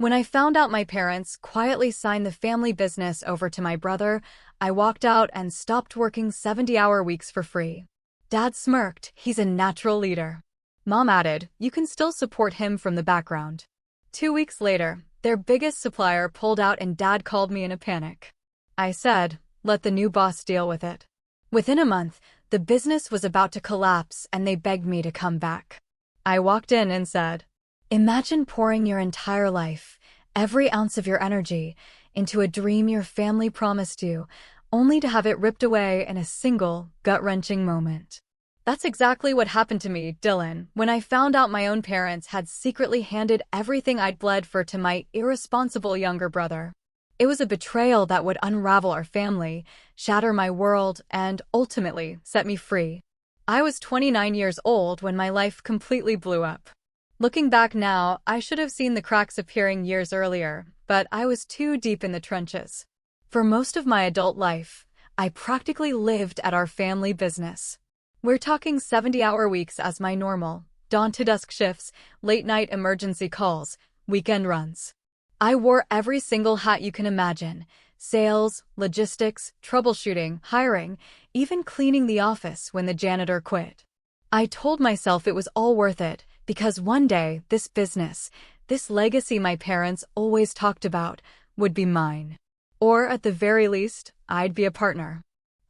When I found out my parents quietly signed the family business over to my brother, I walked out and stopped working 70-hour weeks for free. Dad smirked, he's a natural leader. Mom added, you can still support him from the background. 2 weeks later, their biggest supplier pulled out and Dad called me in a panic. I said, let the new boss deal with it. Within a month, the business was about to collapse and they begged me to come back. I walked in and said, imagine pouring your entire life, every ounce of your energy, into a dream your family promised you, only to have it ripped away in a single, gut-wrenching moment. That's exactly what happened to me, Dylan, when I found out my own parents had secretly handed everything I'd bled for to my irresponsible younger brother. It was a betrayal that would unravel our family, shatter my world, and ultimately set me free. I was 29 years old when my life completely blew up. Looking back now, I should have seen the cracks appearing years earlier, but I was too deep in the trenches. For most of my adult life, I practically lived at our family business. We're talking 70-hour weeks as my normal, dawn-to-dusk shifts, late-night emergency calls, weekend runs. I wore every single hat you can imagine: sales, logistics, troubleshooting, hiring, even cleaning the office when the janitor quit. I told myself it was all worth it, because one day, this business, this legacy my parents always talked about, would be mine. Or at the very least, I'd be a partner.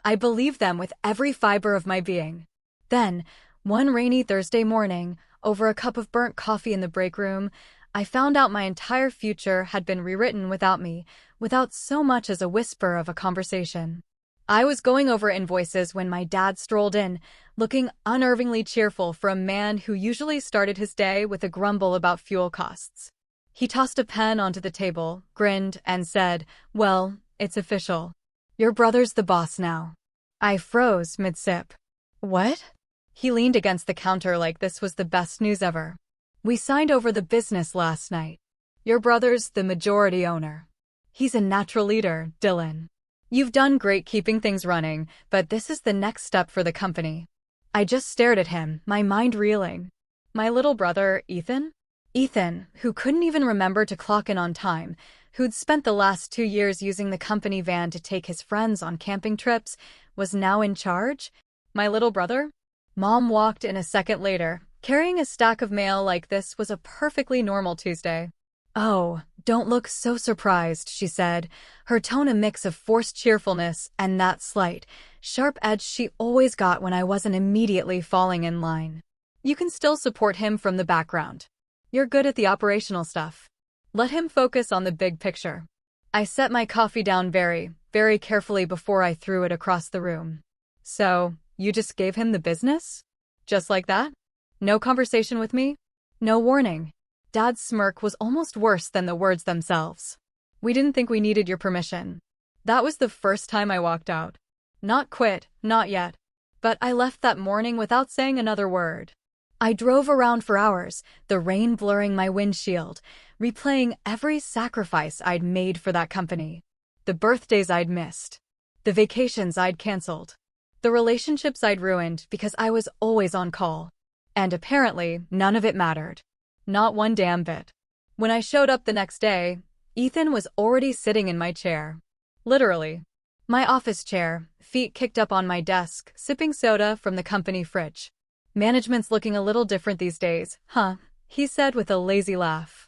I believed them with every fiber of my being. Then, one rainy Thursday morning, over a cup of burnt coffee in the break room, I found out my entire future had been rewritten without me, without so much as a whisper of a conversation. I was going over invoices when my dad strolled in, looking unnervingly cheerful for a man who usually started his day with a grumble about fuel costs. He tossed a pen onto the table, grinned, and said, well, it's official. Your brother's the boss now. I froze mid-sip. What? He leaned against the counter like this was the best news ever. We signed over the business last night. Your brother's the majority owner. He's a natural leader, Dylan. You've done great keeping things running, but this is the next step for the company. I just stared at him, my mind reeling. My little brother, Ethan? Ethan, who couldn't even remember to clock in on time, who'd spent the last 2 years using the company van to take his friends on camping trips, was now in charge? My little brother? Mom walked in a second later. Carrying a stack of mail like this was a perfectly normal Tuesday. Oh, don't look so surprised, she said, her tone a mix of forced cheerfulness and that slight, sharp edge she always got when I wasn't immediately falling in line. You can still support him from the background. You're good at the operational stuff. Let him focus on the big picture. I set my coffee down very, very carefully before I threw it across the room. So, you just gave him the business? Just like that? No conversation with me? No warning. Dad's smirk was almost worse than the words themselves. We didn't think we needed your permission. That was the first time I walked out. Not quit, not yet. But I left that morning without saying another word. I drove around for hours, the rain blurring my windshield, replaying every sacrifice I'd made for that company. The birthdays I'd missed. The vacations I'd canceled. The relationships I'd ruined because I was always on call. And apparently, none of it mattered. Not one damn bit. When I showed up the next day, Ethan was already sitting in my chair. Literally. My office chair, feet kicked up on my desk, sipping soda from the company fridge. Management's looking a little different these days, huh? He said with a lazy laugh.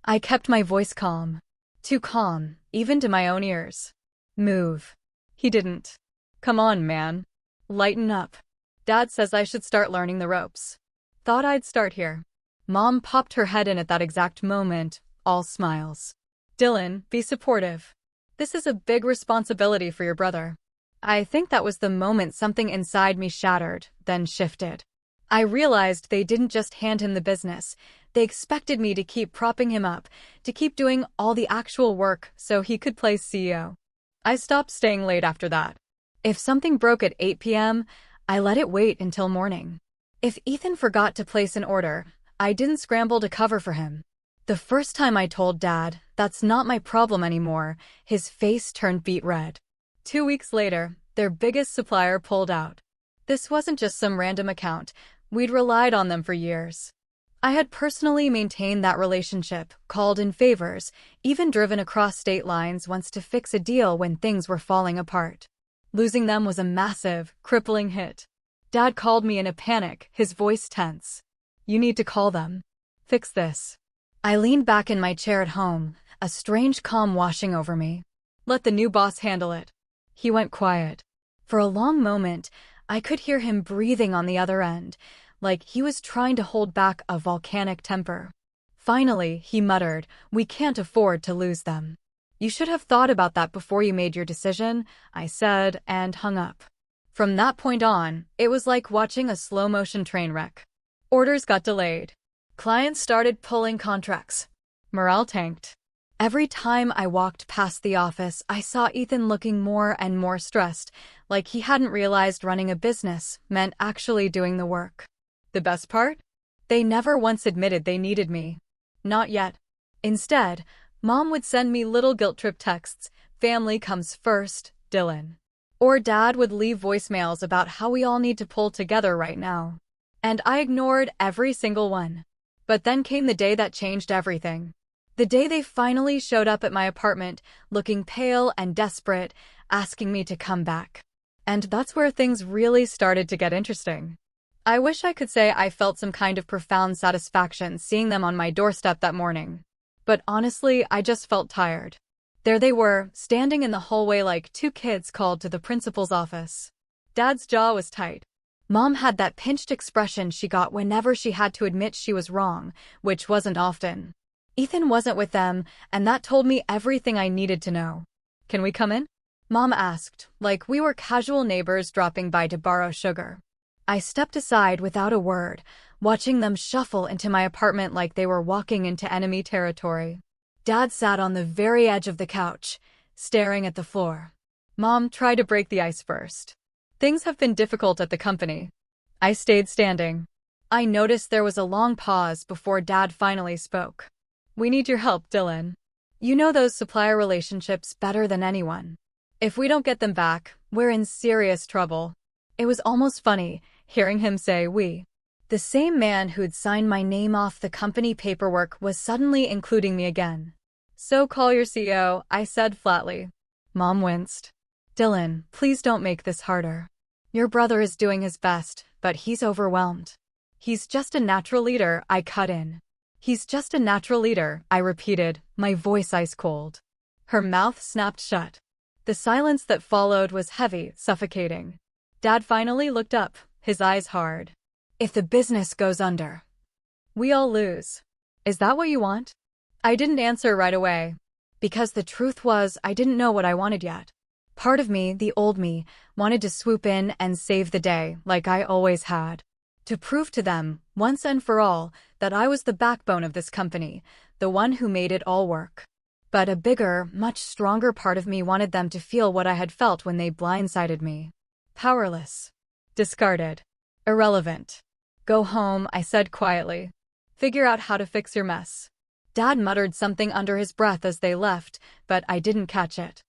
I kept my voice calm. Too calm, even to my own ears. Move. He didn't. Come on, man. Lighten up. Dad says I should start learning the ropes. Thought I'd start here. Mom popped her head in at that exact moment, all smiles. Dylan, be supportive. This is a big responsibility for your brother. I think that was the moment something inside me shattered, then shifted. I realized they didn't just hand him the business. They expected me to keep propping him up, to keep doing all the actual work so he could play CEO. I stopped staying late after that. If something broke at 8 p.m., I let it wait until morning. If Ethan forgot to place an order, I didn't scramble to cover for him. The first time I told Dad, that's not my problem anymore, his face turned beet red. 2 weeks later, their biggest supplier pulled out. This wasn't just some random account. We'd relied on them for years. I had personally maintained that relationship, called in favors, even driven across state lines once to fix a deal when things were falling apart. Losing them was a massive, crippling hit. Dad called me in a panic, his voice tense. "You need to call them. Fix this." I leaned back in my chair at home, a strange calm washing over me. "Let the new boss handle it." He went quiet. For a long moment, I could hear him breathing on the other end, like he was trying to hold back a volcanic temper. Finally, he muttered, "We can't afford to lose them." "You should have thought about that before you made your decision," I said, and hung up. From that point on, it was like watching a slow-motion train wreck. Orders got delayed. Clients started pulling contracts. Morale tanked. Every time I walked past the office, I saw Ethan looking more and more stressed, like he hadn't realized running a business meant actually doing the work. The best part? They never once admitted they needed me. Not yet. Instead, Mom would send me little guilt-trip texts, "Family comes first, Dylan." Or Dad would leave voicemails about how we all need to pull together right now. And I ignored every single one. But then came the day that changed everything. The day they finally showed up at my apartment, looking pale and desperate, asking me to come back. And that's where things really started to get interesting. I wish I could say I felt some kind of profound satisfaction seeing them on my doorstep that morning. But honestly, I just felt tired. There they were, standing in the hallway like two kids called to the principal's office. Dad's jaw was tight. Mom had that pinched expression she got whenever she had to admit she was wrong, which wasn't often. Ethan wasn't with them, and that told me everything I needed to know. "Can we come in?" Mom asked, like we were casual neighbors dropping by to borrow sugar. I stepped aside without a word, watching them shuffle into my apartment like they were walking into enemy territory. Dad sat on the very edge of the couch, staring at the floor. Mom tried to break the ice first. "Things have been difficult at the company." I stayed standing. I noticed there was a long pause before Dad finally spoke. "We need your help, Dylan. You know those supplier relationships better than anyone. If we don't get them back, we're in serious trouble." It was almost funny, hearing him say "we." The same man who'd signed my name off the company paperwork was suddenly including me again. "So call your CEO," I said flatly. Mom winced. "Dylan, please don't make this harder. Your brother is doing his best, but he's overwhelmed." "He's just a natural leader," I cut in. "He's just a natural leader," I repeated, my voice ice cold. Her mouth snapped shut. The silence that followed was heavy, suffocating. Dad finally looked up, his eyes hard. "If the business goes under, we all lose. Is that what you want?" I didn't answer right away. Because the truth was, I didn't know what I wanted yet. Part of me, the old me, wanted to swoop in and save the day, like I always had. To prove to them, once and for all, that I was the backbone of this company, the one who made it all work. But a bigger, much stronger part of me wanted them to feel what I had felt when they blindsided me. Powerless. Discarded. Irrelevant. "Go home," I said quietly. "Figure out how to fix your mess." Dad muttered something under his breath as they left, but I didn't catch it.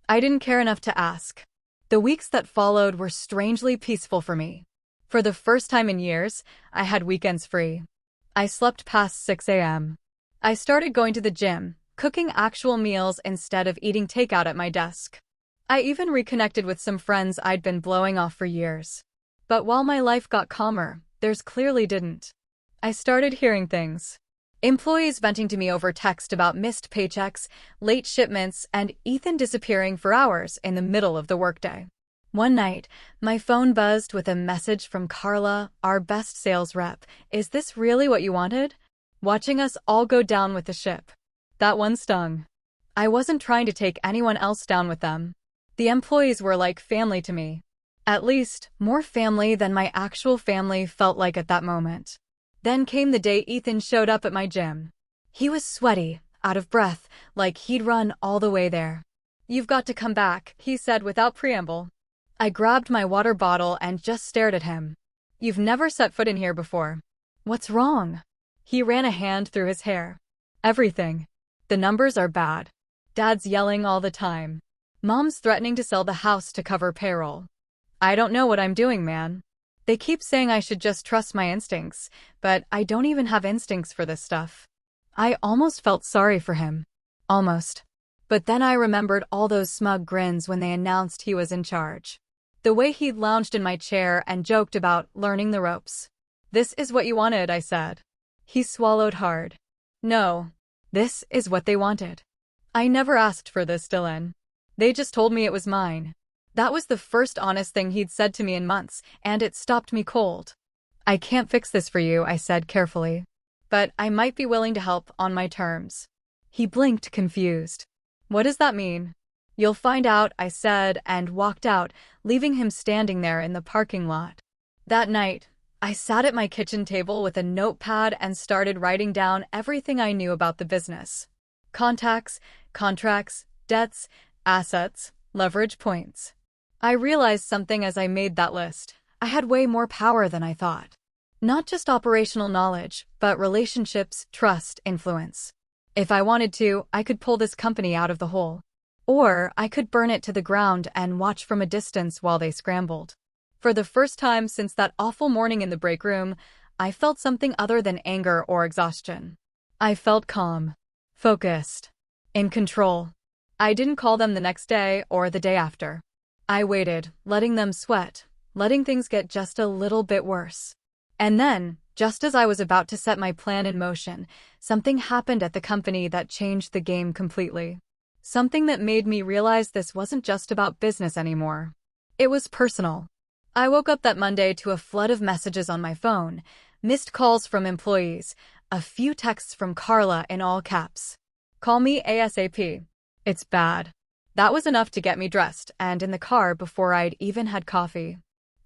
I didn't care enough to ask. The weeks that followed were strangely peaceful for me. For the first time in years, I had weekends free. I slept past 6 a.m. I started going to the gym, cooking actual meals instead of eating takeout at my desk. I even reconnected with some friends I'd been blowing off for years. But while my life got calmer, theirs clearly didn't. I started hearing things. Employees venting to me over text about missed paychecks, late shipments, and Ethan disappearing for hours in the middle of the workday. One night, my phone buzzed with a message from Carla, our best sales rep. "Is this really what you wanted?" Watching us all go down with the ship. That one stung. I wasn't trying to take anyone else down with them. The employees were like family to me. At least, more family than my actual family felt like at that moment. Then came the day Ethan showed up at my gym. He was sweaty, out of breath, like he'd run all the way there. "You've got to come back," he said without preamble. I grabbed my water bottle and just stared at him. "You've never set foot in here before." "What's wrong?" He ran a hand through his hair. "Everything. The numbers are bad. Dad's yelling all the time. Mom's threatening to sell the house to cover payroll. I don't know what I'm doing, man." They keep saying I should just trust my instincts, but I don't even have instincts for this stuff. I almost felt sorry for him. Almost. But then I remembered all those smug grins when they announced he was in charge. The way he lounged in my chair and joked about learning the ropes. "This is what you wanted," I said. He swallowed hard. "No. This is what they wanted. I never asked for this, Dylan. They just told me it was mine." That was the first honest thing he'd said to me in months, and it stopped me cold. "I can't fix this for you," I said carefully. "But I might be willing to help on my terms." He blinked, confused. "What does that mean?" "You'll find out," I said, and walked out, leaving him standing there in the parking lot. That night, I sat at my kitchen table with a notepad and started writing down everything I knew about the business. Contacts, contracts, debts, assets, leverage points. I realized something as I made that list. I had way more power than I thought. Not just operational knowledge, but relationships, trust, influence. If I wanted to, I could pull this company out of the hole. Or I could burn it to the ground and watch from a distance while they scrambled. For the first time since that awful morning in the break room, I felt something other than anger or exhaustion. I felt calm, focused, in control. I didn't call them the next day or the day after. I waited, letting them sweat, letting things get just a little bit worse. And then, just as I was about to set my plan in motion, something happened at the company that changed the game completely. Something that made me realize this wasn't just about business anymore. It was personal. I woke up that Monday to a flood of messages on my phone, missed calls from employees, a few texts from Carla in all caps. "Call me ASAP. It's bad." That was enough to get me dressed and in the car before I'd even had coffee.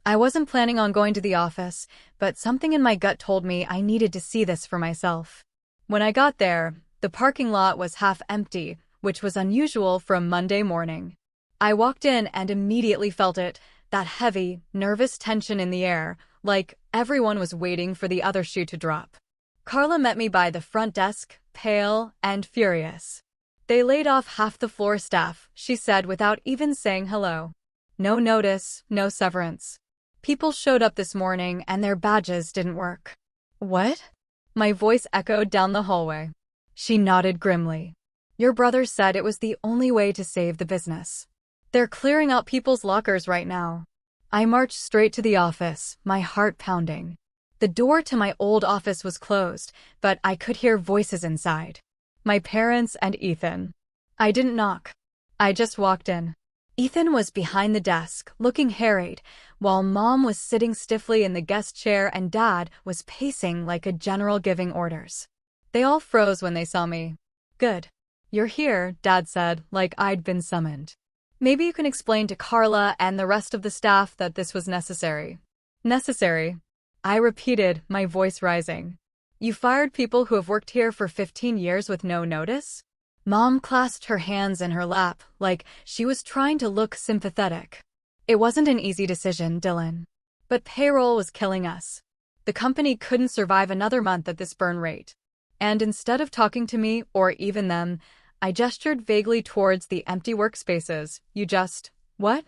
I wasn't planning on going to the office, but something in my gut told me I needed to see this for myself. When I got there, the parking lot was half empty, which was unusual for a Monday morning. I walked in and immediately felt it, that heavy, nervous tension in the air, like everyone was waiting for the other shoe to drop. Carla met me by the front desk, pale and furious. "They laid off half the floor staff," she said without even saying hello. "No notice, no severance. People showed up this morning and their badges didn't work." "What?" My voice echoed down the hallway. She nodded grimly. "Your brother said it was the only way to save the business. They're clearing out people's lockers right now." I marched straight to the office, my heart pounding. The door to my old office was closed, but I could hear voices inside. My parents and Ethan. I didn't knock. I just walked in. Ethan was behind the desk, looking harried, while Mom was sitting stiffly in the guest chair and Dad was pacing like a general giving orders. They all froze when they saw me. "Good. You're here," Dad said, like I'd been summoned. "Maybe you can explain to Carla and the rest of the staff that this was necessary." "Necessary?" I repeated, my voice rising. "You fired people who have worked here for 15 years with no notice?" Mom clasped her hands in her lap, like she was trying to look sympathetic. "It wasn't an easy decision, Dylan. But payroll was killing us. The company couldn't survive another month at this burn rate. And instead of talking to me, or even them, I gestured vaguely towards the empty workspaces. "You just, what?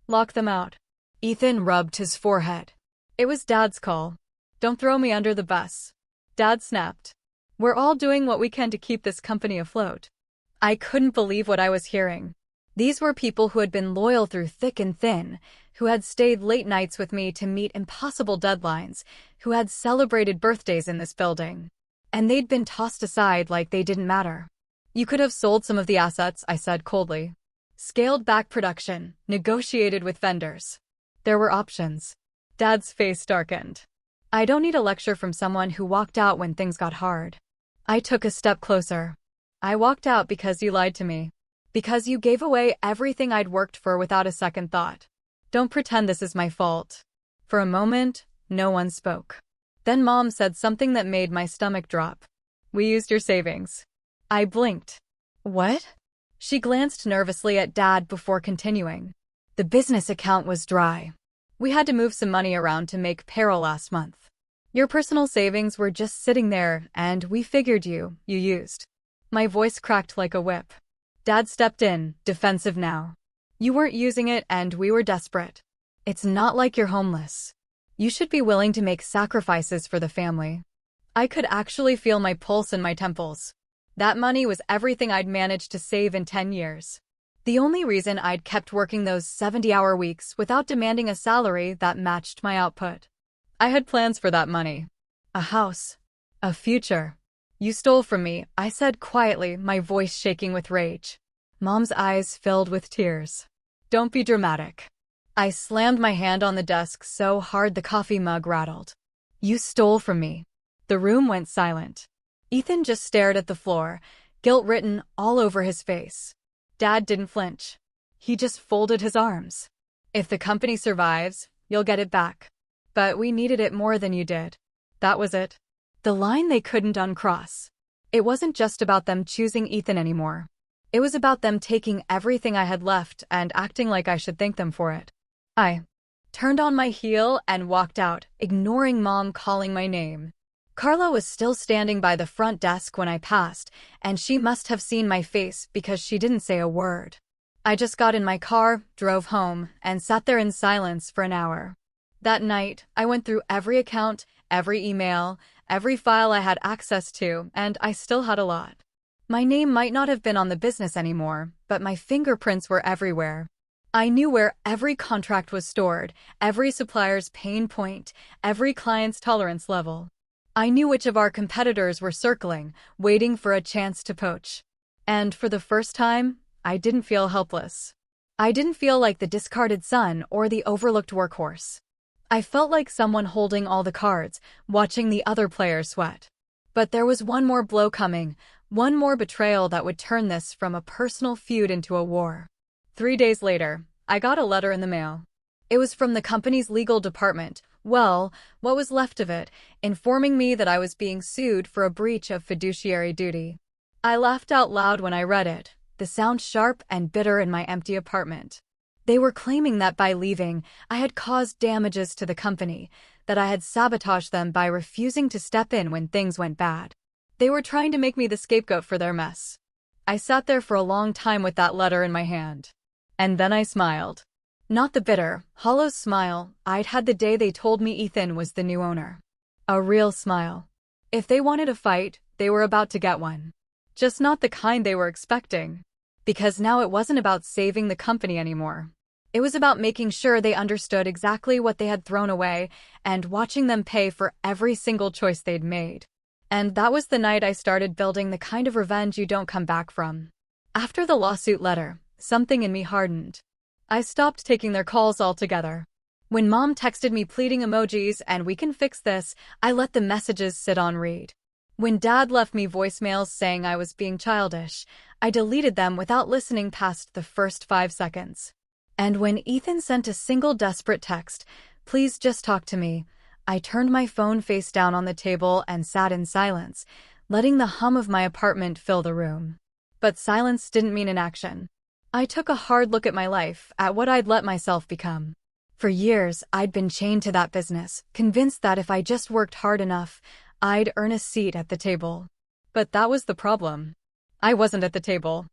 Lock them out." Ethan rubbed his forehead. "It was Dad's call. Don't throw me under the bus." Dad snapped. "We're all doing what we can to keep this company afloat." I couldn't believe what I was hearing. These were people who had been loyal through thick and thin, who had stayed late nights with me to meet impossible deadlines, who had celebrated birthdays in this building. And they'd been tossed aside like they didn't matter. "You could have sold some of the assets," I said coldly. "Scaled back production, negotiated with vendors." There were options. Dad's face darkened. "I don't need a lecture from someone who walked out when things got hard." I took a step closer. "I walked out because you lied to me. Because you gave away everything I'd worked for without a second thought. Don't pretend this is my fault." For a moment, no one spoke. Then Mom said something that made my stomach drop. "We used your savings." I blinked. "What?" She glanced nervously at Dad before continuing. "The business account was dry. We had to move some money around to make payroll last month. Your personal savings were just sitting there, and we figured you used." My voice cracked like a whip. Dad stepped in, defensive now. "You weren't using it and we were desperate. It's not like you're homeless. You should be willing to make sacrifices for the family. I could actually feel my pulse in my temples. That money was everything I'd managed to save in 10 years. The only reason I'd kept working those 70-hour weeks without demanding a salary that matched my output. I had plans for that money. A house. A future. You stole from me, I said quietly, my voice shaking with rage. Mom's eyes filled with tears. Don't be dramatic. I slammed my hand on the desk so hard the coffee mug rattled. You stole from me. The room went silent. Ethan just stared at the floor, guilt written all over his face. Dad didn't flinch. He just folded his arms. If the company survives, you'll get it back. But we needed it more than you did. That was it. The line they couldn't uncross. It wasn't just about them choosing Ethan anymore. It was about them taking everything I had left and acting like I should thank them for it. I turned on my heel and walked out, ignoring Mom calling my name. Carla was still standing by the front desk when I passed, and she must have seen my face because she didn't say a word. I just got in my car, drove home, and sat there in silence for an hour. That night, I went through every account, every email, every file I had access to, and I still had a lot. My name might not have been on the business anymore, but my fingerprints were everywhere. I knew where every contract was stored, every supplier's pain point, every client's tolerance level. I knew which of our competitors were circling, waiting for a chance to poach. And for the first time, I didn't feel helpless. I didn't feel like the discarded son or the overlooked workhorse. I felt like someone holding all the cards, watching the other players sweat. But there was one more blow coming, one more betrayal that would turn this from a personal feud into a war. 3 days later, I got a letter in the mail. It was from the company's legal department, well, what was left of it, informing me that I was being sued for a breach of fiduciary duty. I laughed out loud when I read it, the sound sharp and bitter in my empty apartment. They were claiming that by leaving, I had caused damages to the company, that I had sabotaged them by refusing to step in when things went bad. They were trying to make me the scapegoat for their mess. I sat there for a long time with that letter in my hand. And then I smiled. Not the bitter, hollow smile I'd had the day they told me Ethan was the new owner. A real smile. If they wanted a fight, they were about to get one. Just not the kind they were expecting. Because now it wasn't about saving the company anymore. It was about making sure they understood exactly what they had thrown away and watching them pay for every single choice they'd made. And that was the night I started building the kind of revenge you don't come back from. After the lawsuit letter, something in me hardened. I stopped taking their calls altogether. When Mom texted me pleading emojis and "we can fix this," I let the messages sit on read. When Dad left me voicemails saying I was being childish, I deleted them without listening past the first 5 seconds. And when Ethan sent a single desperate text, "Please just talk to me," I turned my phone face down on the table and sat in silence, letting the hum of my apartment fill the room. But silence didn't mean inaction. I took a hard look at my life, at what I'd let myself become. For years, I'd been chained to that business, convinced that if I just worked hard enough, I'd earn a seat at the table. But that was the problem. I wasn't at the table.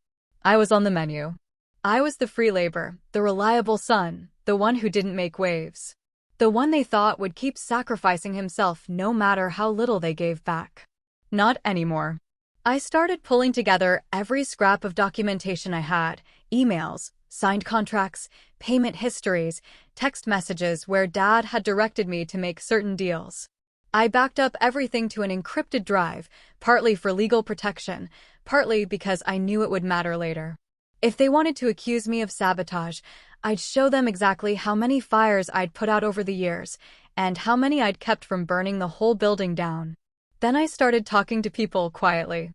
I was on the menu. I was the free labor, the reliable son, the one who didn't make waves. The one they thought would keep sacrificing himself no matter how little they gave back. Not anymore. I started pulling together every scrap of documentation I had, emails, signed contracts, payment histories, text messages where Dad had directed me to make certain deals. I backed up everything to an encrypted drive, partly for legal protection, partly because I knew it would matter later. If they wanted to accuse me of sabotage, I'd show them exactly how many fires I'd put out over the years, and how many I'd kept from burning the whole building down. Then I started talking to people quietly.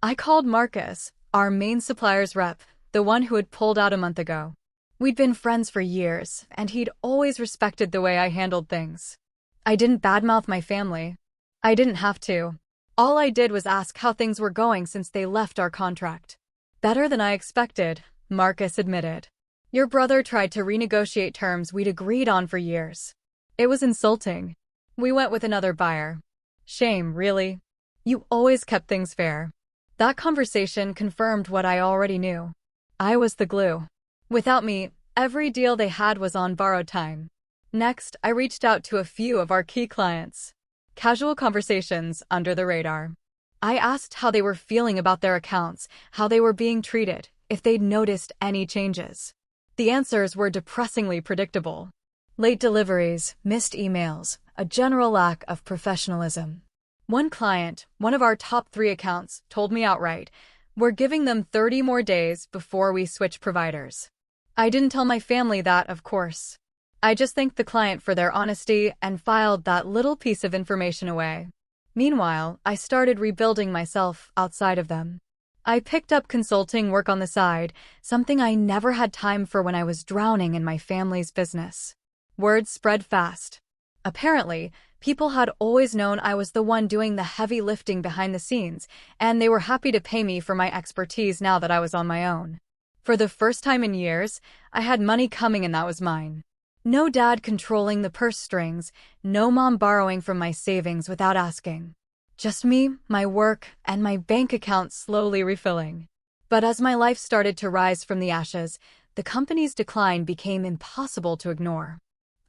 I called Marcus, our main supplier's rep, the one who had pulled out a month ago. We'd been friends for years, and he'd always respected the way I handled things. I didn't badmouth my family. I didn't have to. All I did was ask how things were going since they left our contract. Better than I expected, Marcus admitted. Your brother tried to renegotiate terms we'd agreed on for years. It was insulting. We went with another buyer. Shame, really. You always kept things fair. That conversation confirmed what I already knew. I was the glue. Without me, every deal they had was on borrowed time. Next, I reached out to a few of our key clients. Casual conversations under the radar. I asked how they were feeling about their accounts, how they were being treated, if they'd noticed any changes. The answers were depressingly predictable. Late deliveries, missed emails, a general lack of professionalism. One client, one of our top 3 accounts, told me outright, "We're giving them 30 more days before we switch providers." I didn't tell my family that, of course. I just thanked the client for their honesty and filed that little piece of information away. Meanwhile, I started rebuilding myself outside of them. I picked up consulting work on the side, something I never had time for when I was drowning in my family's business. Word spread fast. Apparently, people had always known I was the one doing the heavy lifting behind the scenes, and they were happy to pay me for my expertise now that I was on my own. For the first time in years, I had money coming and that was mine. No dad controlling the purse strings, no mom borrowing from my savings without asking. Just me, my work, and my bank account slowly refilling. But as my life started to rise from the ashes, the company's decline became impossible to ignore.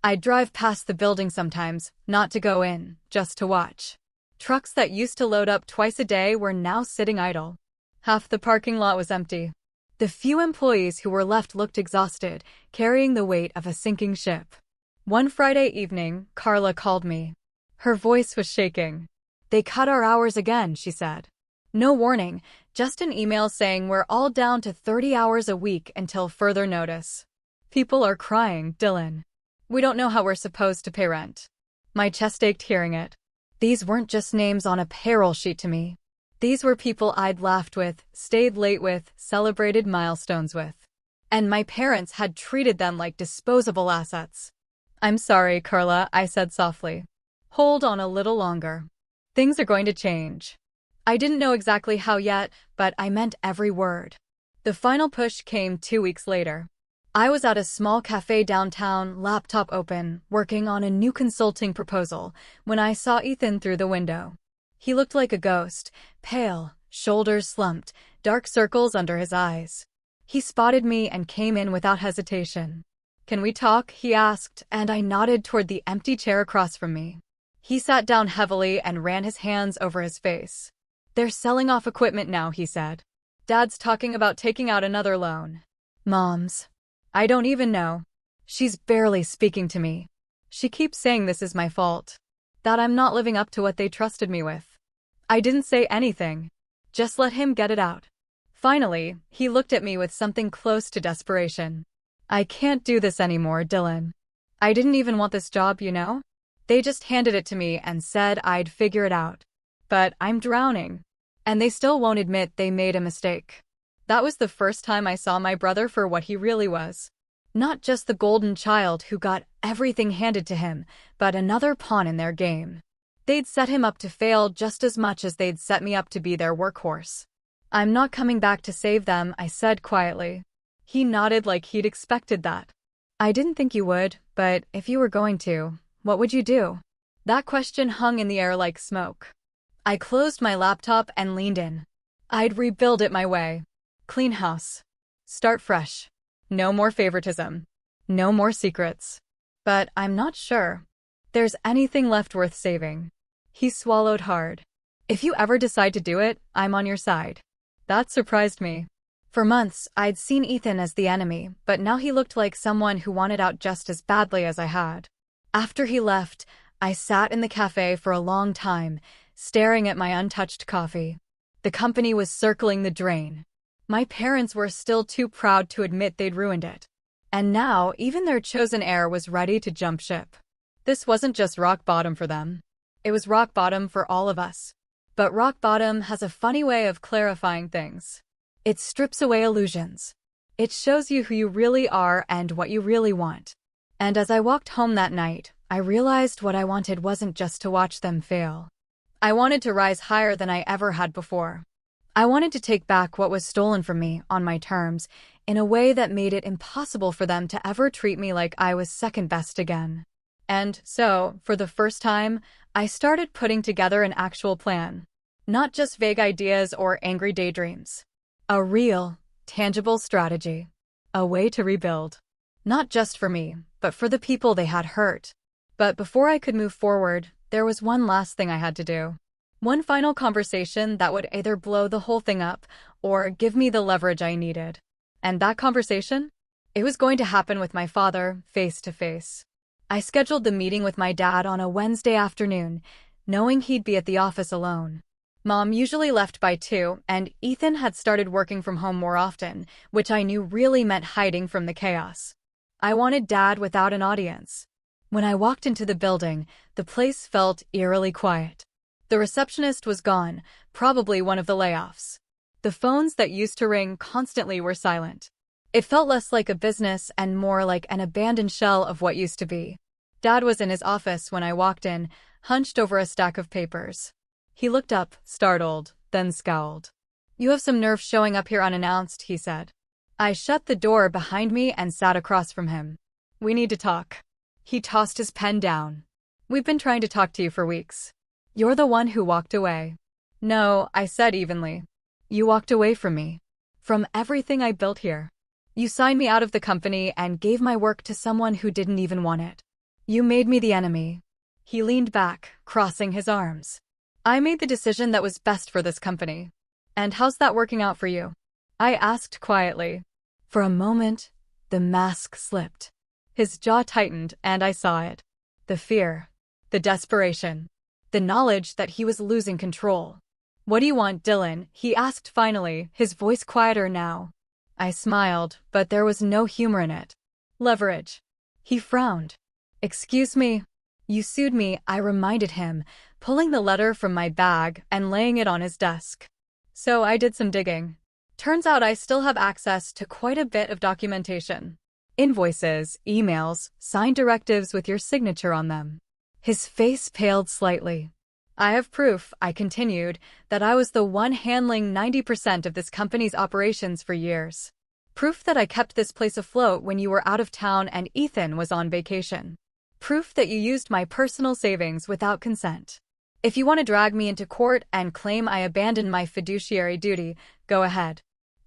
I'd drive past the building sometimes, not to go in, just to watch. Trucks that used to load up twice a day were now sitting idle. Half the parking lot was empty. The few employees who were left looked exhausted, carrying the weight of a sinking ship. One Friday evening, Carla called me. Her voice was shaking. "They cut our hours again," she said. No warning, just an email saying we're all down to 30 hours a week until further notice. People are crying, Dylan. We don't know how we're supposed to pay rent. My chest ached hearing it. These weren't just names on a payroll sheet to me. These were people I'd laughed with, stayed late with, celebrated milestones with. And my parents had treated them like disposable assets. "I'm sorry, Carla," I said softly. "Hold on a little longer. Things are going to change." I didn't know exactly how yet, but I meant every word. The final push came 2 weeks later. I was at a small cafe downtown, laptop open, working on a new consulting proposal, when I saw Ethan through the window. He looked like a ghost, pale, shoulders slumped, dark circles under his eyes. He spotted me and came in without hesitation. "Can we talk?" he asked, and I nodded toward the empty chair across from me. He sat down heavily and ran his hands over his face. "They're selling off equipment now," he said. "Dad's talking about taking out another loan. Mom's. I don't even know. She's barely speaking to me. She keeps saying this is my fault. That I'm not living up to what they trusted me with." I didn't say anything. Just let him get it out. Finally, he looked at me with something close to desperation. "I can't do this anymore, Dylan. I didn't even want this job, you know? They just handed it to me and said I'd figure it out. But I'm drowning. And they still won't admit they made a mistake." That was the first time I saw my brother for what he really was. Not just the golden child who got everything handed to him, but another pawn in their game. They'd set him up to fail just as much as they'd set me up to be their workhorse. "I'm not coming back to save them," I said quietly. He nodded like he'd expected that. "I didn't think you would, but if you were going to, what would you do?" That question hung in the air like smoke. I closed my laptop and leaned in. I'd rebuild it my way. Clean house. Start fresh. No more favoritism. No more secrets. But I'm not sure there's anything left worth saving. He swallowed hard. "If you ever decide to do it, I'm on your side." That surprised me. For months, I'd seen Ethan as the enemy, but now he looked like someone who wanted out just as badly as I had. After he left, I sat in the cafe for a long time, staring at my untouched coffee. The company was circling the drain. My parents were still too proud to admit they'd ruined it. And now, even their chosen heir was ready to jump ship. This wasn't just rock bottom for them. It was rock bottom for all of us. But rock bottom has a funny way of clarifying things. It strips away illusions. It shows you who you really are and what you really want. And as I walked home that night, I realized what I wanted wasn't just to watch them fail. I wanted to rise higher than I ever had before. I wanted to take back what was stolen from me on my terms, in a way that made it impossible for them to ever treat me like I was second best again. And so, for the first time, I started putting together an actual plan. Not just vague ideas or angry daydreams. A real, tangible strategy. A way to rebuild. Not just for me, but for the people they had hurt. But before I could move forward, there was one last thing I had to do. One final conversation that would either blow the whole thing up or give me the leverage I needed. And that conversation? It was going to happen with my father, face to face. I scheduled the meeting with my dad on a Wednesday afternoon, knowing he'd be at the office alone. Mom usually left by 2, and Ethan had started working from home more often, which I knew really meant hiding from the chaos. I wanted Dad without an audience. When I walked into the building, the place felt eerily quiet. The receptionist was gone, probably one of the layoffs. The phones that used to ring constantly were silent. It felt less like a business and more like an abandoned shell of what used to be. Dad was in his office when I walked in, hunched over a stack of papers. He looked up, startled, then scowled. "You have some nerve showing up here unannounced," he said. I shut the door behind me and sat across from him. "We need to talk." He tossed his pen down. "We've been trying to talk to you for weeks." "You're the one who walked away." "No," I said evenly. "You walked away from me. From everything I built here. You signed me out of the company and gave my work to someone who didn't even want it. You made me the enemy." He leaned back, crossing his arms. "I made the decision that was best for this company. And how's that working out for you?" I asked quietly. For a moment, the mask slipped. His jaw tightened, and I saw it. The fear. The desperation. The knowledge that he was losing control. "What do you want, Dylan?" he asked finally, his voice quieter now. I smiled, but there was no humor in it. "Leverage." He frowned. "Excuse me." "You sued me," I reminded him, pulling the letter from my bag and laying it on his desk. So I did some digging. Turns out I still have access to quite a bit of documentation. Invoices, emails, signed directives with your signature on them. His face paled slightly. "I have proof," I continued, "that I was the one handling 90% of this company's operations for years. Proof that I kept this place afloat when you were out of town and Ethan was on vacation. Proof that you used my personal savings without consent. If you want to drag me into court and claim I abandoned my fiduciary duty, go ahead.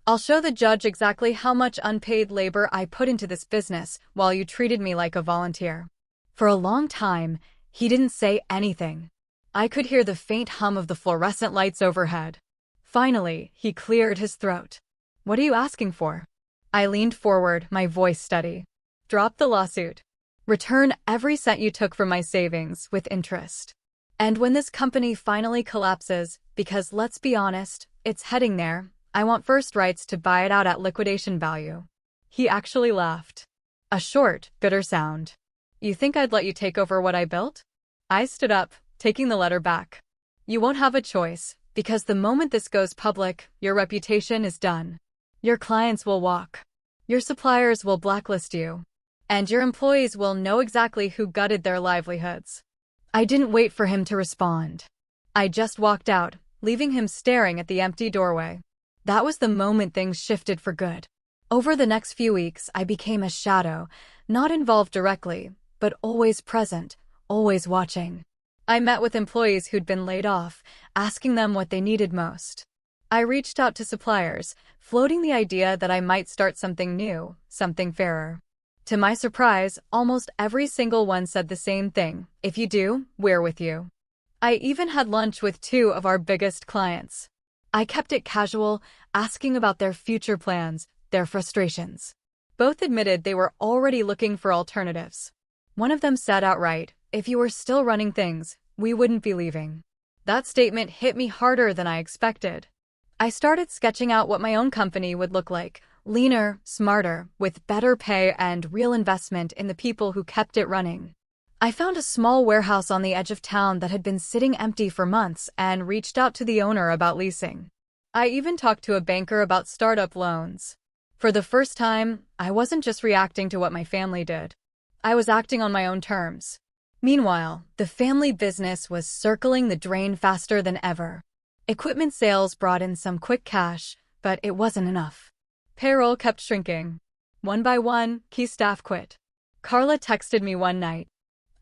I'll show the judge exactly how much unpaid labor I put into this business while you treated me like a volunteer." For a long time, he didn't say anything. I could hear the faint hum of the fluorescent lights overhead. Finally, he cleared his throat. "What are you asking for?" I leaned forward, my voice steady. "Drop the lawsuit. Return every cent you took from my savings with interest. And when this company finally collapses, because let's be honest, it's heading there, I want first rights to buy it out at liquidation value." He actually laughed. A short, bitter sound. "You think I'd let you take over what I built?" I stood up, taking the letter back. "You won't have a choice, because the moment this goes public, your reputation is done. Your clients will walk. Your suppliers will blacklist you. And your employees will know exactly who gutted their livelihoods." I didn't wait for him to respond. I just walked out, leaving him staring at the empty doorway. That was the moment things shifted for good. Over the next few weeks, I became a shadow, not involved directly, but always present, always watching. I met with employees who'd been laid off, asking them what they needed most. I reached out to suppliers, floating the idea that I might start something new, something fairer. To my surprise, almost every single one said the same thing: "If you do, we're with you." I even had lunch with 2 of our biggest clients. I kept it casual, asking about their future plans, their frustrations. Both admitted they were already looking for alternatives. One of them said outright, "If you were still running things, we wouldn't be leaving." That statement hit me harder than I expected. I started sketching out what my own company would look like: leaner, smarter, with better pay and real investment in the people who kept it running. I found a small warehouse on the edge of town that had been sitting empty for months and reached out to the owner about leasing. I even talked to a banker about startup loans. For the first time, I wasn't just reacting to what my family did. I was acting on my own terms. Meanwhile, the family business was circling the drain faster than ever. Equipment sales brought in some quick cash, but it wasn't enough. Payroll kept shrinking. One by one, key staff quit. Carla texted me one night.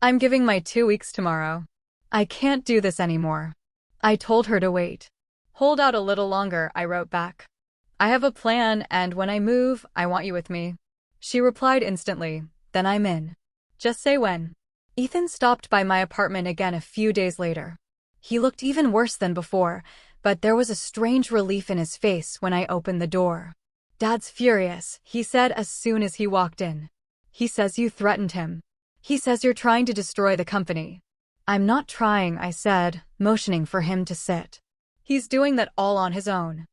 "I'm giving my 2 weeks tomorrow. I can't do this anymore." I told her to wait. "Hold out a little longer," I wrote back. "I have a plan, and when I move, I want you with me." She replied instantly, then I'm in. Just say when. Ethan stopped by my apartment again a few days later. He looked even worse than before, but there was a strange relief in his face when I opened the door. "Dad's furious," he said as soon as he walked in. "He says you threatened him. He says you're trying to destroy the company." "I'm not trying," I said, motioning for him to sit. "He's doing that all on his own.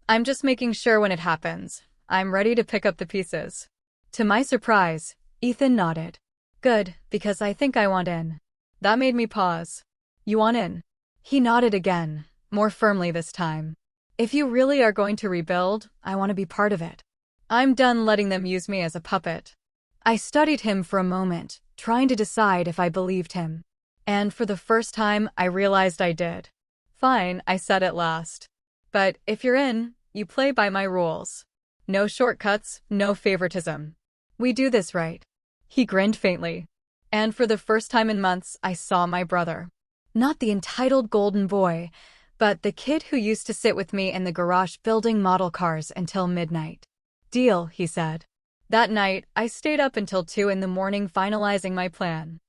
I'm just making sure when it happens, I'm ready to pick up the pieces." To my surprise, Ethan nodded. "Good, because I think I want in." That made me pause. "You want in?" He nodded again, more firmly this time. "If you really are going to rebuild, I want to be part of it. I'm done letting them use me as a puppet." I studied him for a moment, trying to decide if I believed him. And for the first time, I realized I did. "Fine," I said at last. "But if you're in, you play by my rules. No shortcuts, no favoritism. We do this right." He grinned faintly. And for the first time in months, I saw my brother. Not the entitled golden boy, but the kid who used to sit with me in the garage building model cars until midnight. "Deal," he said. That night, I stayed up until 2 in the morning finalizing my plan.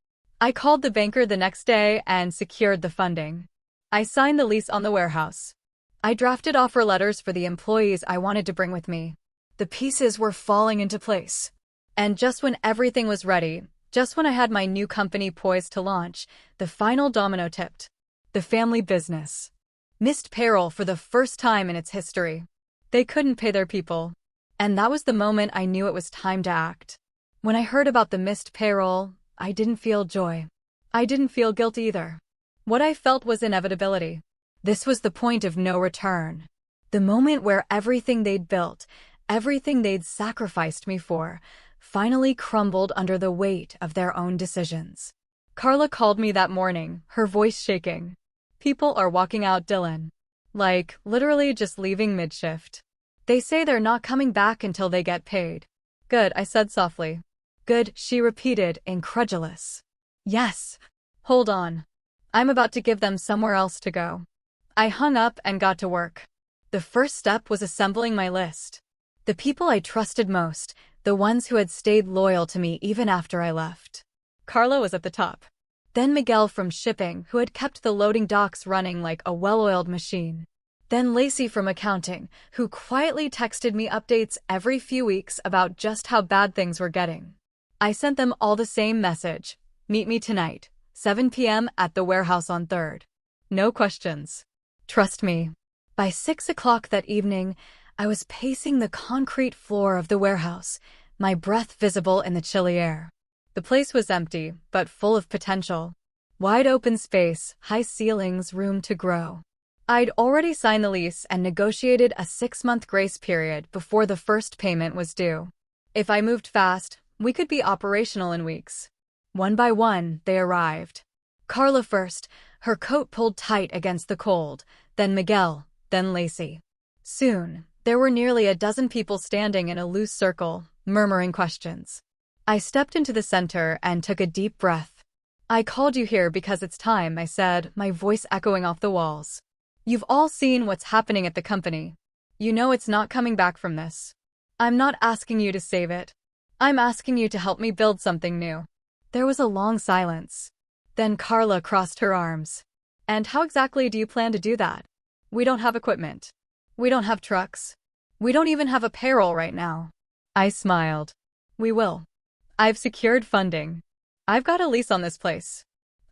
I called the banker the next day and secured the funding. I signed the lease on the warehouse. I drafted offer letters for the employees I wanted to bring with me. The pieces were falling into place. And just when everything was ready, just when I had my new company poised to launch, the final domino tipped. The family business missed payroll for the first time in its history. They couldn't pay their people. And that was the moment I knew it was time to act. When I heard about the missed payroll, I didn't feel joy. I didn't feel guilt either. What I felt was inevitability. This was the point of no return. The moment where everything they'd built, everything they'd sacrificed me for, finally crumbled under the weight of their own decisions. Carla called me that morning, her voice shaking. "People are walking out, Dylan. Like, literally just leaving mid-shift. They say they're not coming back until they get paid." "Good," I said softly. "Good," she repeated, incredulous. "Yes. Hold on. I'm about to give them somewhere else to go." I hung up and got to work. The first step was assembling my list. The people I trusted most, the ones who had stayed loyal to me even after I left. Carla was at the top. Then Miguel from shipping, who had kept the loading docks running like a well-oiled machine. Then Lacey from accounting, who quietly texted me updates every few weeks about just how bad things were getting. I sent them all the same message: "Meet me tonight, 7 p.m. at the warehouse on 3rd. No questions. Trust me." By 6 o'clock that evening, I was pacing the concrete floor of the warehouse, my breath visible in the chilly air. The place was empty, but full of potential. Wide open space, high ceilings, room to grow. I'd already signed the lease and negotiated a 6-month grace period before the first payment was due. If I moved fast, we could be operational in weeks. One by one, they arrived. Carla first, her coat pulled tight against the cold, then Miguel, then Lacey. Soon, there were nearly a dozen people standing in a loose circle, murmuring questions. I stepped into the center and took a deep breath. "I called you here because it's time," I said, my voice echoing off the walls. "You've all seen what's happening at the company. You know it's not coming back from this. I'm not asking you to save it. I'm asking you to help me build something new." There was a long silence. Then Carla crossed her arms. "And how exactly do you plan to do that? We don't have equipment. We don't have trucks. We don't even have a payroll right now." I smiled. "We will. I've secured funding. I've got a lease on this place.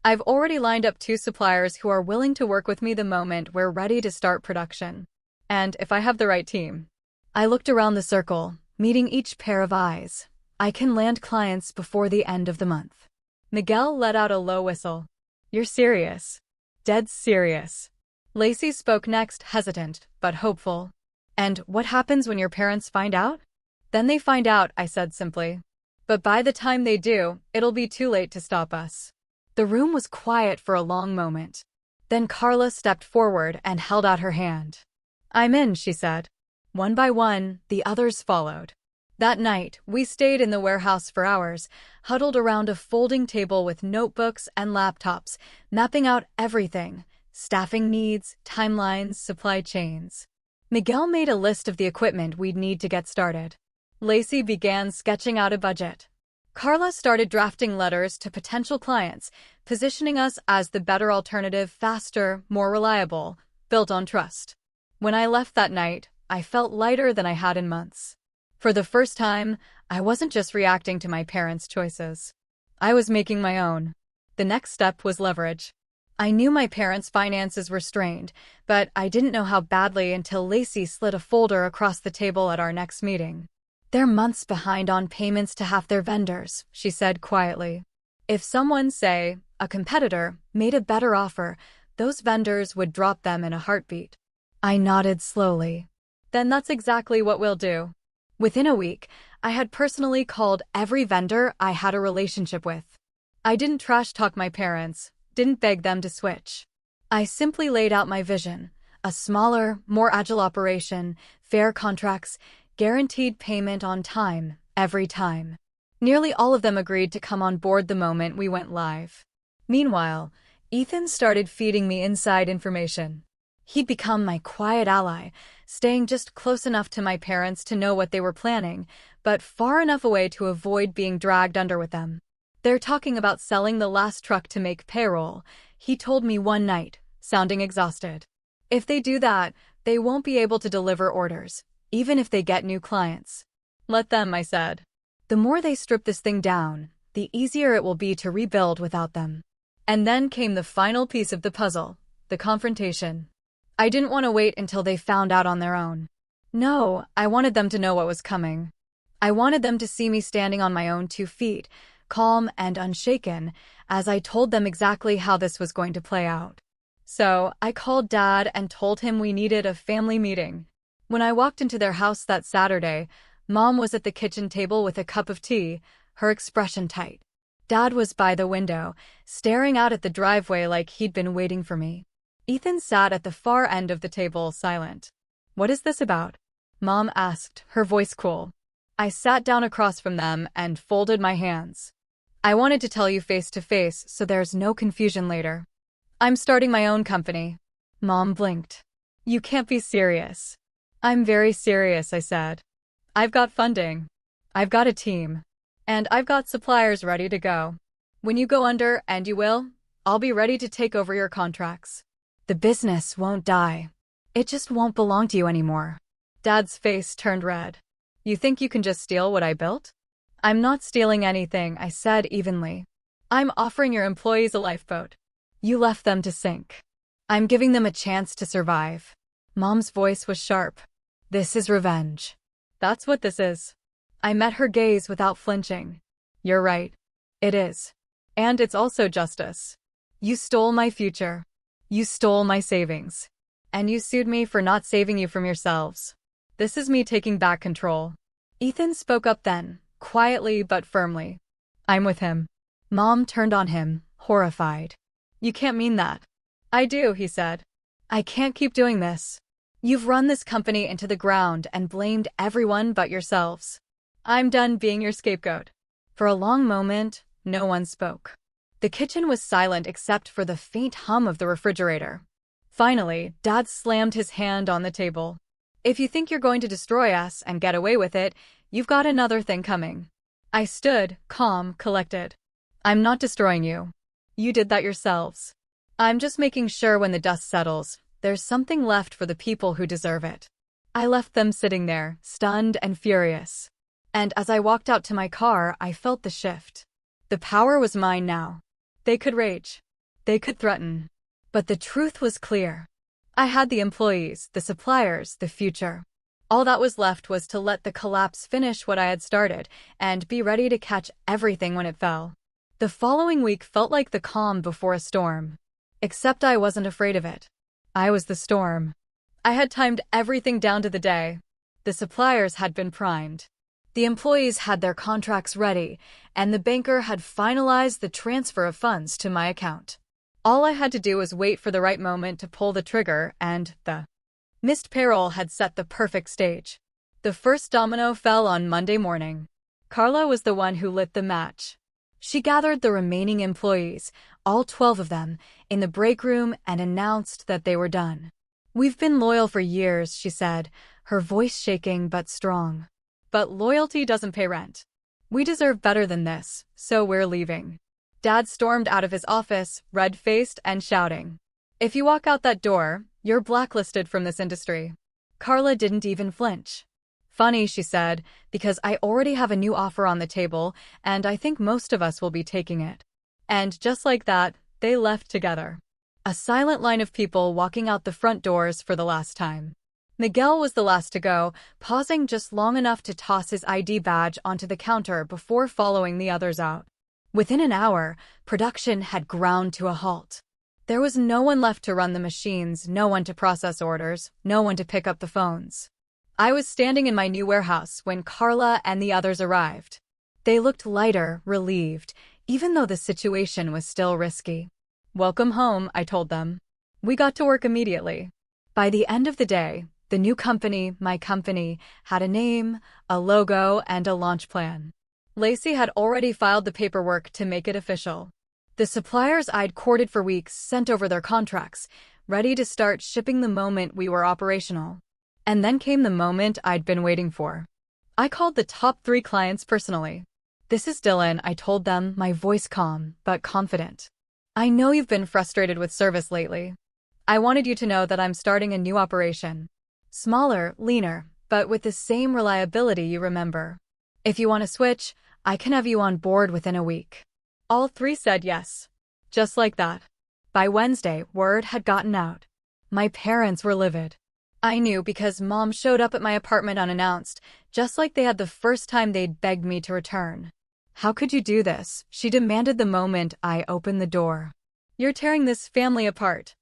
I've already lined up 2 suppliers who are willing to work with me the moment we're ready to start production. And if I have the right team." I looked around the circle, meeting each pair of eyes. "I can land clients before the end of the month." Miguel let out a low whistle. "You're serious?" "Dead serious." Lacey spoke next, hesitant, but hopeful. "And what happens when your parents find out?" "Then they find out," I said simply. "But by the time they do, it'll be too late to stop us." The room was quiet for a long moment. Then Carla stepped forward and held out her hand. "I'm in," she said. One by one, the others followed. That night, we stayed in the warehouse for hours, huddled around a folding table with notebooks and laptops, mapping out everything: staffing needs, timelines, supply chains. Miguel made a list of the equipment we'd need to get started. Lacey began sketching out a budget. Carla started drafting letters to potential clients, positioning us as the better alternative, faster, more reliable, built on trust. When I left that night, I felt lighter than I had in months. For the first time, I wasn't just reacting to my parents' choices. I was making my own. The next step was leverage. I knew my parents' finances were strained, but I didn't know how badly until Lacey slid a folder across the table at our next meeting. "They're months behind on payments to half their vendors," she said quietly. "If someone, say, a competitor, made a better offer, those vendors would drop them in a heartbeat." I nodded slowly. "Then that's exactly what we'll do." Within a week, I had personally called every vendor I had a relationship with. I didn't trash talk my parents, didn't beg them to switch. I simply laid out my vision: a smaller, more agile operation, fair contracts, guaranteed payment on time, every time. Nearly all of them agreed to come on board the moment we went live. Meanwhile, Ethan started feeding me inside information. He'd become my quiet ally, staying just close enough to my parents to know what they were planning, but far enough away to avoid being dragged under with them. "They're talking about selling the last truck to make payroll," he told me one night, sounding exhausted. "If they do that, they won't be able to deliver orders, even if they get new clients." "Let them," I said. "The more they strip this thing down, the easier it will be to rebuild without them." And then came the final piece of the puzzle: the confrontation. I didn't want to wait until they found out on their own. No, I wanted them to know what was coming. I wanted them to see me standing on my own 2 feet, calm and unshaken, as I told them exactly how this was going to play out. So, I called Dad and told him we needed a family meeting. When I walked into their house that Saturday, Mom was at the kitchen table with a cup of tea, her expression tight. Dad was by the window, staring out at the driveway like he'd been waiting for me. Ethan sat at the far end of the table, silent. "What is this about?" Mom asked, her voice cool. I sat down across from them and folded my hands. "I wanted to tell you face to face so there's no confusion later. I'm starting my own company." Mom blinked. "You can't be serious." "I'm very serious," I said. "I've got funding. I've got a team. And I've got suppliers ready to go. When you go under, and you will, I'll be ready to take over your contracts. The business won't die. It just won't belong to you anymore." Dad's face turned red. "You think you can just steal what I built?" "I'm not stealing anything," I said evenly. "I'm offering your employees a lifeboat. You left them to sink. I'm giving them a chance to survive." Mom's voice was sharp. "This is revenge." "That's what this is." I met her gaze without flinching. "You're right. It is. And it's also justice. You stole my future. You stole my savings. And you sued me for not saving you from yourselves. This is me taking back control." Ethan spoke up then, quietly but firmly. "I'm with him." Mom turned on him, horrified. "You can't mean that." "I do," he said. "I can't keep doing this. You've run this company into the ground and blamed everyone but yourselves. I'm done being your scapegoat." For a long moment, no one spoke. The kitchen was silent except for the faint hum of the refrigerator. Finally, Dad slammed his hand on the table. "If you think you're going to destroy us and get away with it, you've got another thing coming." I stood, calm, collected. "I'm not destroying you. You did that yourselves. I'm just making sure when the dust settles, there's something left for the people who deserve it." I left them sitting there, stunned and furious. And as I walked out to my car, I felt the shift. The power was mine now. They could rage. They could threaten. But the truth was clear. I had the employees, the suppliers, the future. All that was left was to let the collapse finish what I had started and be ready to catch everything when it fell. The following week felt like the calm before a storm. Except I wasn't afraid of it. I was the storm. I had timed everything down to the day. The suppliers had been primed. The employees had their contracts ready, and the banker had finalized the transfer of funds to my account. All I had to do was wait for the right moment to pull the trigger, and the missed payroll had set the perfect stage. The first domino fell on Monday morning. Carla was the one who lit the match. She gathered the remaining employees, all 12 of them, in the break room and announced that they were done. "We've been loyal for years," she said, her voice shaking but strong. "But loyalty doesn't pay rent. We deserve better than this, so we're leaving. Dad stormed out of his office, red-faced and shouting, "If you walk out that door, you're blacklisted from this industry." Carla didn't even flinch. "Funny," she said, "because I already have a new offer on the table, and I think most of us will be taking it." And just like that, they left together. A silent line of people walking out the front doors for the last time. Miguel was the last to go, pausing just long enough to toss his ID badge onto the counter before following the others out. Within an hour, production had ground to a halt. There was no one left to run the machines, no one to process orders, no one to pick up the phones. I was standing in my new warehouse when Carla and the others arrived. They looked lighter, relieved, even though the situation was still risky. "Welcome home," I told them. We got to work immediately. By the end of the day, the new company, my company, had a name, a logo, and a launch plan. Lacey had already filed the paperwork to make it official. The suppliers I'd courted for weeks sent over their contracts, ready to start shipping the moment we were operational. And then came the moment I'd been waiting for. I called the top 3 clients personally. "This is Dylan," I told them, my voice calm, but confident. "I know you've been frustrated with service lately. I wanted you to know that I'm starting a new operation. Smaller, leaner, but with the same reliability you remember. If you want to switch, I can have you on board within a week." All 3 said yes. Just like that. By Wednesday, word had gotten out. My parents were livid. I knew because Mom showed up at my apartment unannounced, just like they had the first time they'd begged me to return. "How could you do this?" she demanded the moment I opened the door. "You're tearing this family apart."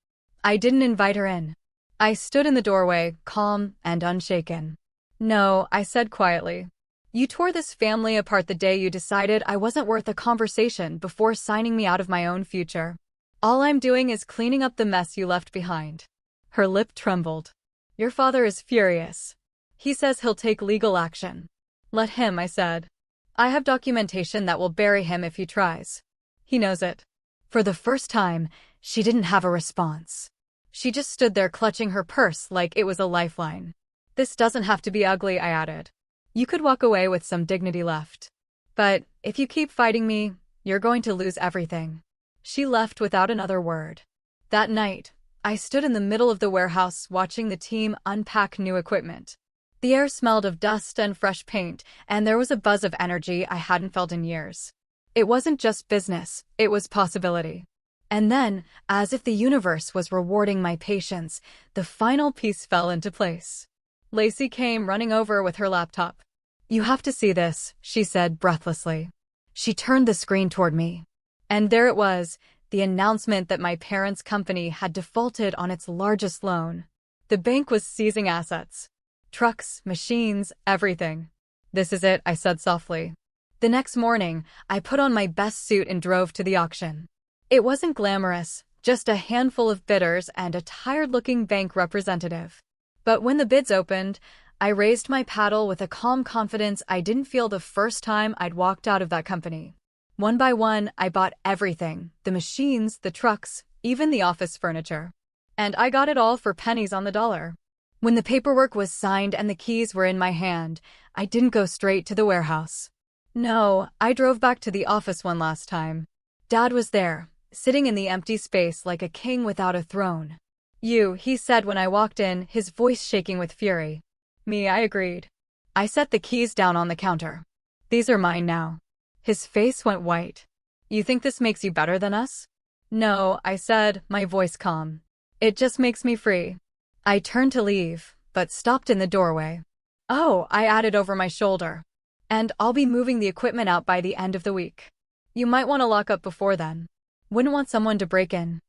I didn't invite her in. I stood in the doorway, calm and unshaken. "No," I said quietly. "You tore this family apart the day you decided I wasn't worth a conversation before signing me out of my own future. All I'm doing is cleaning up the mess you left behind." Her lip trembled. "Your father is furious. He says he'll take legal action." "Let him," I said. "I have documentation that will bury him if he tries. He knows it." For the first time, she didn't have a response. She just stood there clutching her purse like it was a lifeline. "This doesn't have to be ugly," I added. "You could walk away with some dignity left. But if you keep fighting me, you're going to lose everything." She left without another word. That night, I stood in the middle of the warehouse watching the team unpack new equipment. The air smelled of dust and fresh paint, and there was a buzz of energy I hadn't felt in years. It wasn't just business, it was possibility. And then, as if the universe was rewarding my patience, the final piece fell into place. Lacey came running over with her laptop. "You have to see this," she said breathlessly. She turned the screen toward me. And there it was, the announcement that my parents' company had defaulted on its largest loan. The bank was seizing assets. Trucks, machines, everything. "This is it," I said softly. The next morning, I put on my best suit and drove to the auction. It wasn't glamorous, just a handful of bidders and a tired-looking bank representative. But when the bids opened, I raised my paddle with a calm confidence I didn't feel the first time I'd walked out of that company. One by one, I bought everything, the machines, the trucks, even the office furniture. And I got it all for pennies on the dollar. When the paperwork was signed and the keys were in my hand, I didn't go straight to the warehouse. No, I drove back to the office one last time. Dad was there, sitting in the empty space like a king without a throne. "You," he said when I walked in, his voice shaking with fury. "Me," I agreed. I set the keys down on the counter. "These are mine now." His face went white. "You think this makes you better than us?" "No," I said, my voice calm. "It just makes me free." I turned to leave, but stopped in the doorway. "Oh," I added over my shoulder. "And I'll be moving the equipment out by the end of the week. You might want to lock up before then. Wouldn't want someone to break in."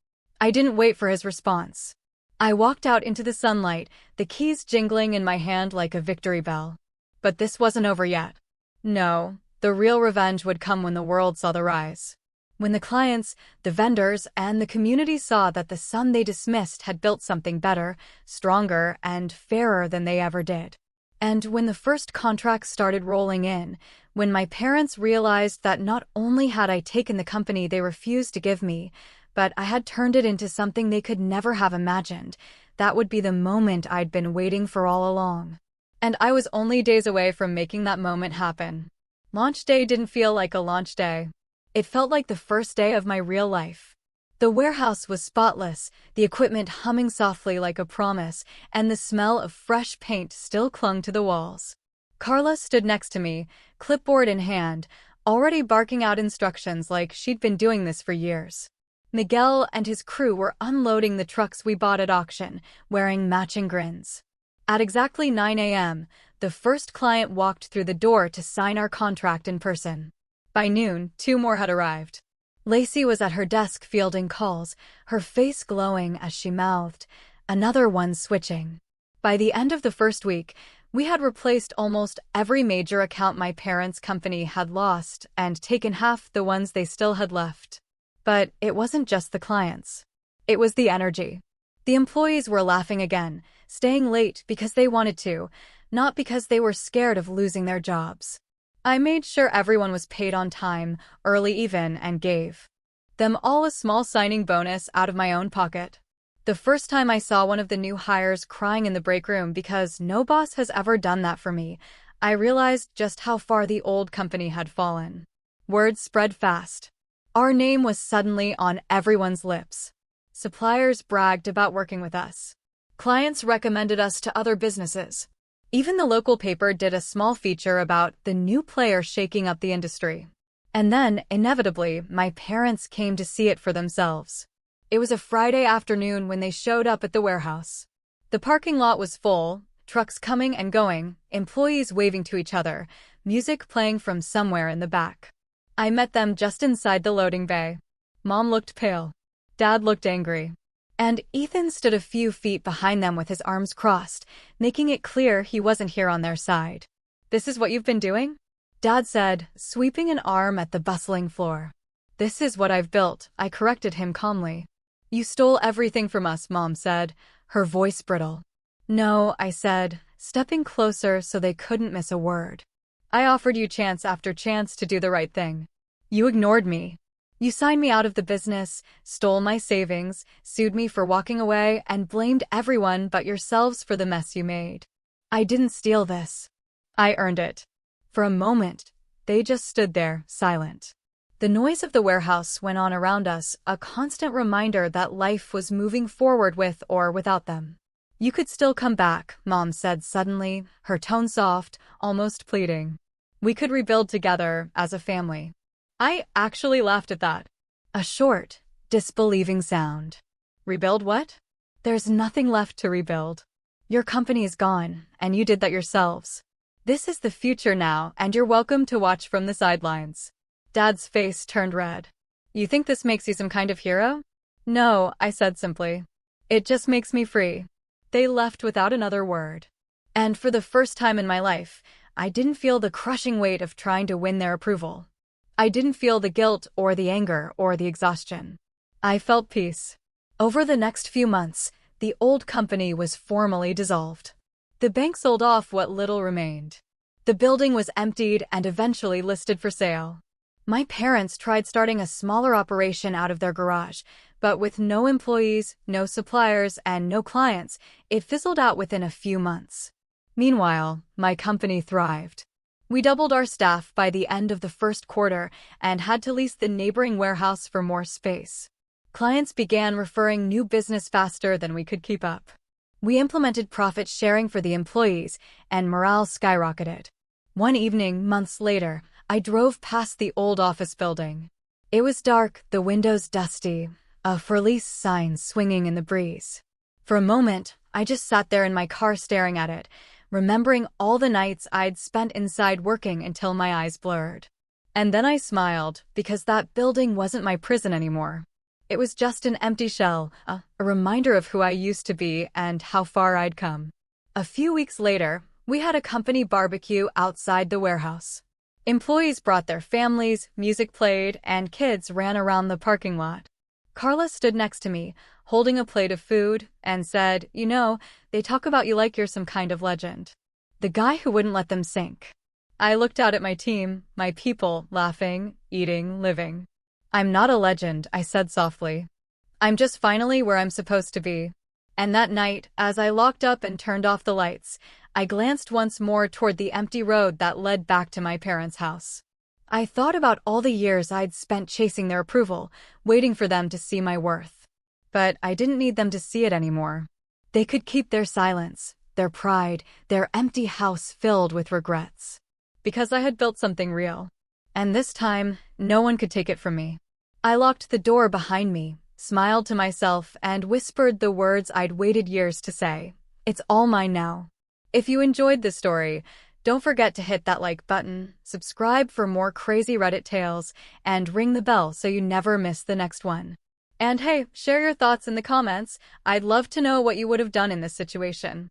I didn't wait for his response. I walked out into the sunlight, the keys jingling in my hand like a victory bell. But this wasn't over yet. No, the real revenge would come when the world saw the rise. When the clients, the vendors, and the community saw that the son they dismissed had built something better, stronger, and fairer than they ever did. And when the first contracts started rolling in, when my parents realized that not only had I taken the company they refused to give me, but I had turned it into something they could never have imagined, that would be the moment I'd been waiting for all along. And I was only days away from making that moment happen. Launch day didn't feel like a launch day. It felt like the first day of my real life. The warehouse was spotless, the equipment humming softly like a promise, and the smell of fresh paint still clung to the walls. Carla stood next to me, clipboard in hand, already barking out instructions like she'd been doing this for years. Miguel and his crew were unloading the trucks we bought at auction, wearing matching grins. At exactly 9 a.m., the first client walked through the door to sign our contract in person. By noon, 2 more had arrived. Lacey was at her desk fielding calls, her face glowing as she mouthed, "Another one switching." By the end of the first week, we had replaced almost every major account my parents' company had lost and taken half the ones they still had left. But it wasn't just the clients. It was the energy. The employees were laughing again, staying late because they wanted to, not because they were scared of losing their jobs. I made sure everyone was paid on time, early even, and gave them all a small signing bonus out of my own pocket. The first time I saw one of the new hires crying in the break room because no boss has ever done that for me, I realized just how far the old company had fallen. Word spread fast. Our name was suddenly on everyone's lips. Suppliers bragged about working with us. Clients recommended us to other businesses. Even the local paper did a small feature about the new player shaking up the industry. And then, inevitably, my parents came to see it for themselves. It was a Friday afternoon when they showed up at the warehouse. The parking lot was full, trucks coming and going, employees waving to each other, music playing from somewhere in the back. I met them just inside the loading bay. Mom looked pale. Dad looked angry. And Ethan stood a few feet behind them with his arms crossed, making it clear he wasn't here on their side. "This is what you've been doing?" Dad said, sweeping an arm at the bustling floor. "This is what I've built," I corrected him calmly. "You stole everything from us," Mom said, her voice brittle. "No," I said, stepping closer so they couldn't miss a word. "I offered you chance after chance to do the right thing. You ignored me. You signed me out of the business, stole my savings, sued me for walking away, and blamed everyone but yourselves for the mess you made. I didn't steal this. I earned it." For a moment, they just stood there, silent. The noise of the warehouse went on around us, a constant reminder that life was moving forward with or without them. "You could still come back," Mom said suddenly, her tone soft, almost pleading. "We could rebuild together, as a family." I actually laughed at that. A short, disbelieving sound. "Rebuild what?" "There's nothing left to rebuild. Your company's gone, and you did that yourselves. This is the future now, and you're welcome to watch from the sidelines." Dad's face turned red. "You think this makes you some kind of hero?" "No," I said simply. "It just makes me free." They left without another word. And for the first time in my life, I didn't feel the crushing weight of trying to win their approval. I didn't feel the guilt or the anger or the exhaustion. I felt peace. Over the next few months, the old company was formally dissolved. The bank sold off what little remained. The building was emptied and eventually listed for sale. My parents tried starting a smaller operation out of their garage, but with no employees, no suppliers, and no clients, it fizzled out within a few months. Meanwhile, my company thrived. We doubled our staff by the end of the first quarter and had to lease the neighboring warehouse for more space. Clients began referring new business faster than we could keep up. We implemented profit sharing for the employees, and morale skyrocketed. One evening, months later, I drove past the old office building. It was dark, the windows dusty, a for lease sign swinging in the breeze. For a moment, I just sat there in my car staring at it, remembering all the nights I'd spent inside working until my eyes blurred. And then I smiled, because that building wasn't my prison anymore. It was just an empty shell, a reminder of who I used to be and how far I'd come. A few weeks later, we had a company barbecue outside the warehouse. Employees brought their families, music played, and kids ran around the parking lot. Carla stood next to me, holding a plate of food, and said, "You know, they talk about you like you're some kind of legend. The guy who wouldn't let them sink." I looked out at my team, my people, laughing, eating, living. "I'm not a legend," I said softly. "I'm just finally where I'm supposed to be." And that night, as I locked up and turned off the lights, I glanced once more toward the empty road that led back to my parents' house. I thought about all the years I'd spent chasing their approval, waiting for them to see my worth. But I didn't need them to see it anymore. They could keep their silence, their pride, their empty house filled with regrets. Because I had built something real. And this time, no one could take it from me. I locked the door behind me, smiled to myself, and whispered the words I'd waited years to say. It's all mine now. If you enjoyed this story, don't forget to hit that like button, subscribe for more crazy Reddit tales, and ring the bell so you never miss the next one. And hey, share your thoughts in the comments. I'd love to know what you would have done in this situation.